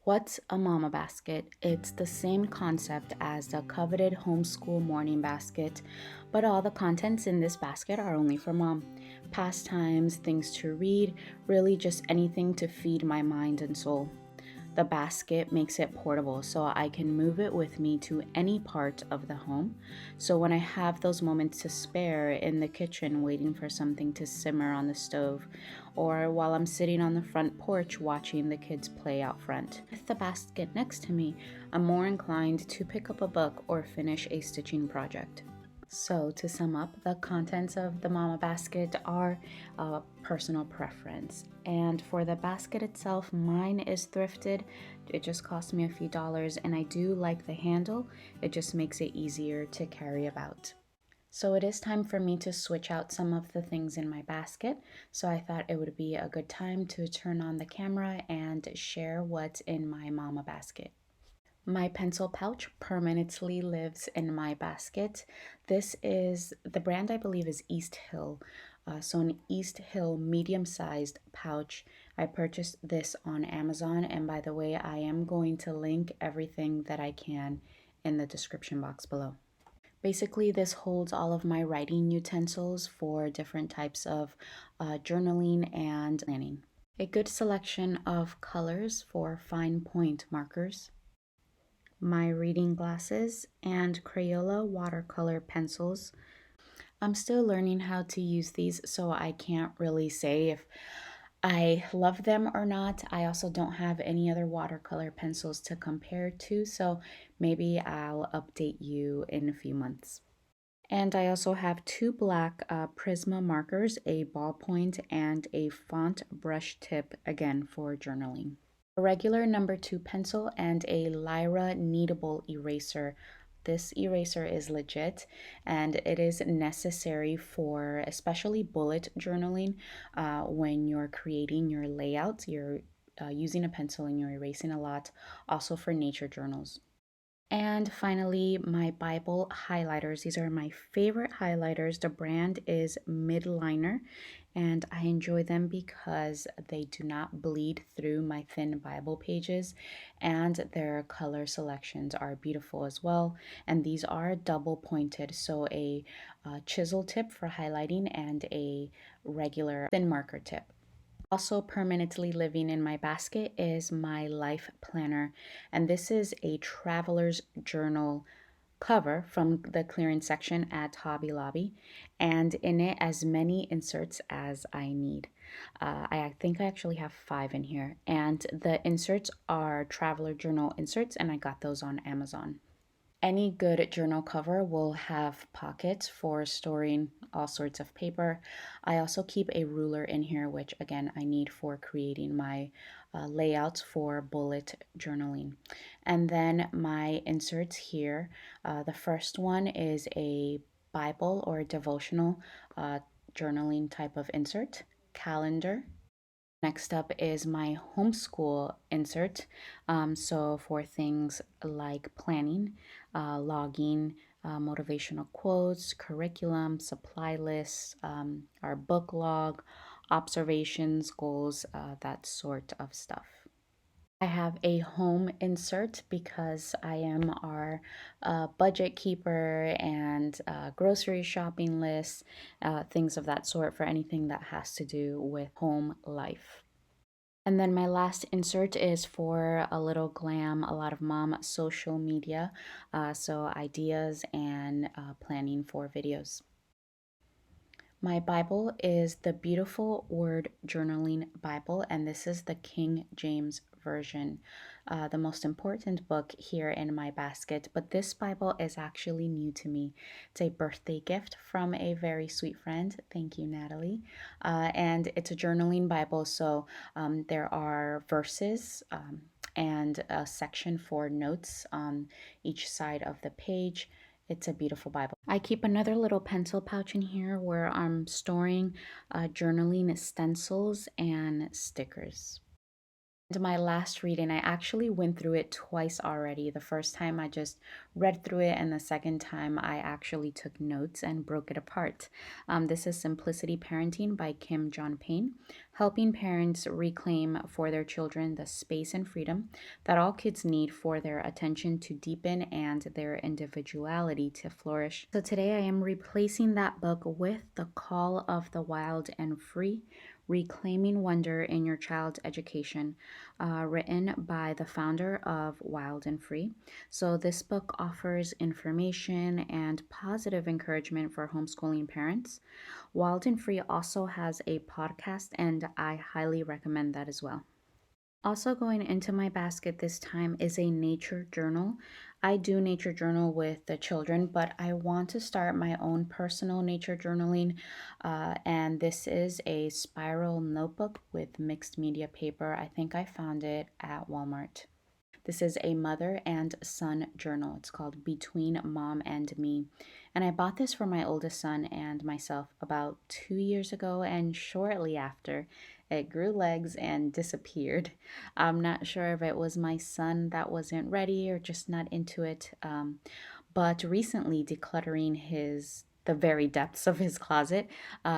What's a mama basket? It's the same concept as the coveted homeschool morning basket, but all the contents in this basket are only for mom. Pastimes, things to read, really just anything to feed my mind and soul. The basket makes it portable so I can move it with me to any part of the home. So when I have those moments to spare in the kitchen waiting for something to simmer on the stove, or while I'm sitting on the front porch watching the kids play out front. With the basket next to me, I'm more inclined to pick up a book or finish a stitching project. So, to sum up, the contents of the mama basket are personal preference. And for the basket itself, mine is thrifted. It just cost me a few dollars, and I do like the handle. It just makes it easier to carry about. So it is time for me to switch out some of the things in my basket. So I thought it would be a good time to turn on the camera and share what's in my mama basket. My pencil pouch permanently lives in my basket. This is the brand, I believe, is East Hill. So an East Hill medium-sized pouch. I purchased this on Amazon, and by the way, I am going to link everything that I can in the description box below. Basically, this holds all of my writing utensils for different types of journaling and planning. A good selection of colors for fine point markers, my reading glasses, and Crayola watercolor pencils. I'm still learning how to use these, so I can't really say if I love them or not. I also don't have any other watercolor pencils to compare to, so maybe I'll update you in a few months. And I also have two black Prisma markers, a ballpoint, and a font brush tip, again for journaling. A regular number 2 pencil and a Lyra kneadable eraser. This eraser is legit and it is necessary for especially bullet journaling when you're creating your layouts. You're using a pencil and you're erasing a lot, also for nature journals. And finally, my Bible highlighters. These are my favorite highlighters. The brand is Midliner, and I enjoy them because they do not bleed through my thin Bible pages, and their color selections are beautiful as well. And these are double pointed, so a chisel tip for highlighting and a regular thin marker tip. Also permanently living in my basket is my life planner, and this is a traveler's journal cover from the clearance section at Hobby Lobby, and in it as many inserts as I need. I think I actually have 5 in here, and the inserts are traveler journal inserts, and I got those on Amazon. Any good journal cover will have pockets for storing all sorts of paper. I also keep a ruler in here, which again I need for creating my layouts for bullet journaling. And then my inserts here. The first one is a Bible or devotional journaling type of insert, calendar. Next up is my homeschool insert. So for things like planning, logging, motivational quotes, curriculum, supply lists, our book log, observations, goals, that sort of stuff. I have a home insert because I am our budget keeper and grocery shopping list, things of that sort for anything that has to do with home life. And then my last insert is for a little glam, a lot of mom social media, so ideas and planning for videos. My Bible is the Beautiful Word Journaling Bible, and this is the King James Version, the most important book here in my basket. But this Bible is actually new to me. It's a birthday gift from a very sweet friend. Thank you, Natalie. And it's a journaling Bible, so there are verses. And a section for notes on each side of the page. It's a beautiful Bible. I keep another little pencil pouch in here where I'm storing journaling stencils and stickers. And my last reading, I actually went through it twice already. The first time I just read through it, and the second time I actually took notes and broke it apart. This is Simplicity Parenting by Kim John Payne, helping parents reclaim for their children the space and freedom that all kids need for their attention to deepen and their individuality to flourish. So today I am replacing that book with The Call of the Wild and Free, Reclaiming Wonder in Your Child's Education, written by the founder of Wild and Free. So, this book offers information and positive encouragement for homeschooling parents. Wild and Free also has a podcast, and I highly recommend that as well. Also, going into my basket this time is a nature journal. I do nature journal with the children, but I want to start my own personal nature journaling. And this is a spiral notebook with mixed media paper. I think I found it at Walmart. This is a mother and son journal. It's called Between Mom and Me. And I bought this for my oldest son and myself about 2 years ago, and shortly after, it grew legs and disappeared. I'm not sure if it was my son that wasn't ready or just not into it. But recently, decluttering the very depths of his closet,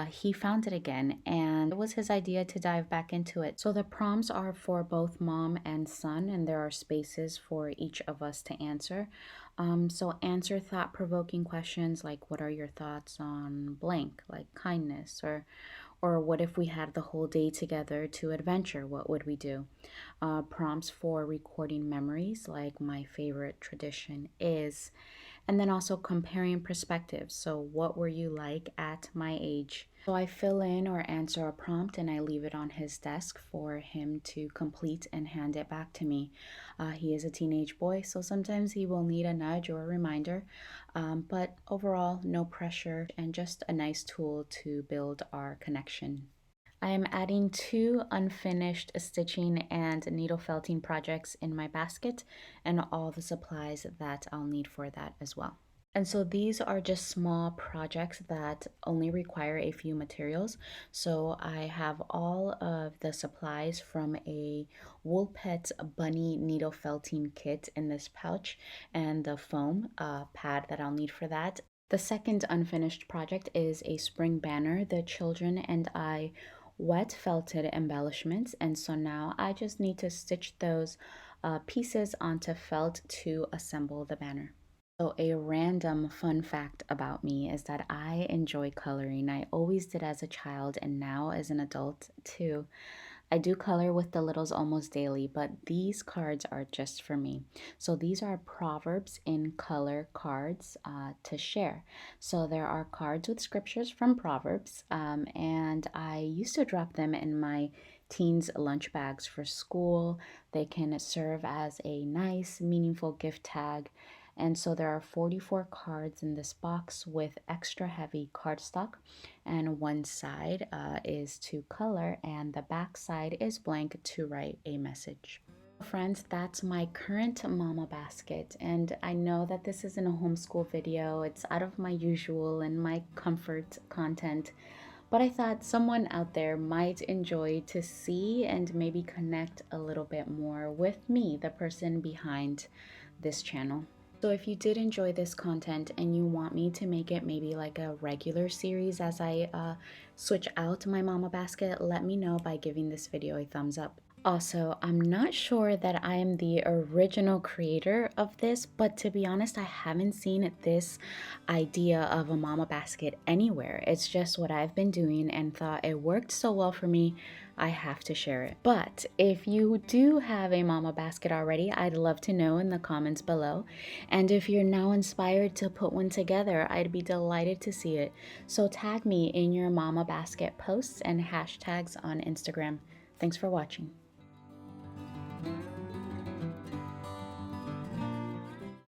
he found it again, and it was his idea to dive back into it. So the prompts are for both mom and son, and there are spaces for each of us to answer. So answer thought-provoking questions like, "What are your thoughts on blank?" Like kindness, or what if we had the whole day together to adventure? What would we do? Prompts for recording memories, like my favorite tradition is, and then also comparing perspectives. So, what were you like at my age? So, I fill in or answer a prompt and I leave it on his desk for him to complete and hand it back to me. He is a teenage boy, so sometimes he will need a nudge or a reminder, but overall, no pressure and just a nice tool to build our connection. I am adding two unfinished stitching and needle felting projects in my basket and all the supplies that I'll need for that as well. And so these are just small projects that only require a few materials. So I have all of the supplies from a Wool Pets bunny needle felting kit in this pouch, and the foam pad that I'll need for that. The second unfinished project is a spring banner. The children and I wet felted embellishments, and so now I just need to stitch those pieces onto felt to assemble the banner. So, a random fun fact about me is that I enjoy coloring. I always did as a child and now as an adult too. I do color with the littles almost daily, but these cards are just for me. So these are Proverbs in color cards to share. So there are cards with scriptures from Proverbs, and I used to drop them in my teens' lunch bags for school. They can serve as a nice, meaningful gift tag. And so there are 44 cards in this box with extra heavy cardstock, and one side is to color and the back side is blank to write a message. Friends, that's my current mama basket, and I know that this isn't a homeschool video. It's out of my usual and my comfort content, but I thought someone out there might enjoy to see and maybe connect a little bit more with me, the person behind this channel. So if you did enjoy this content and you want me to make it maybe like a regular series as I switch out my mama basket, let me know by giving this video a thumbs up. Also, I'm not sure that I am the original creator of this, but to be honest, I haven't seen this idea of a mama basket anywhere. It's just what I've been doing and thought it worked so well for me, I have to share it. But if you do have a mama basket already, I'd love to know in the comments below. And if you're now inspired to put one together, I'd be delighted to see it. So tag me in your mama basket posts and hashtags on Instagram. Thanks for watching.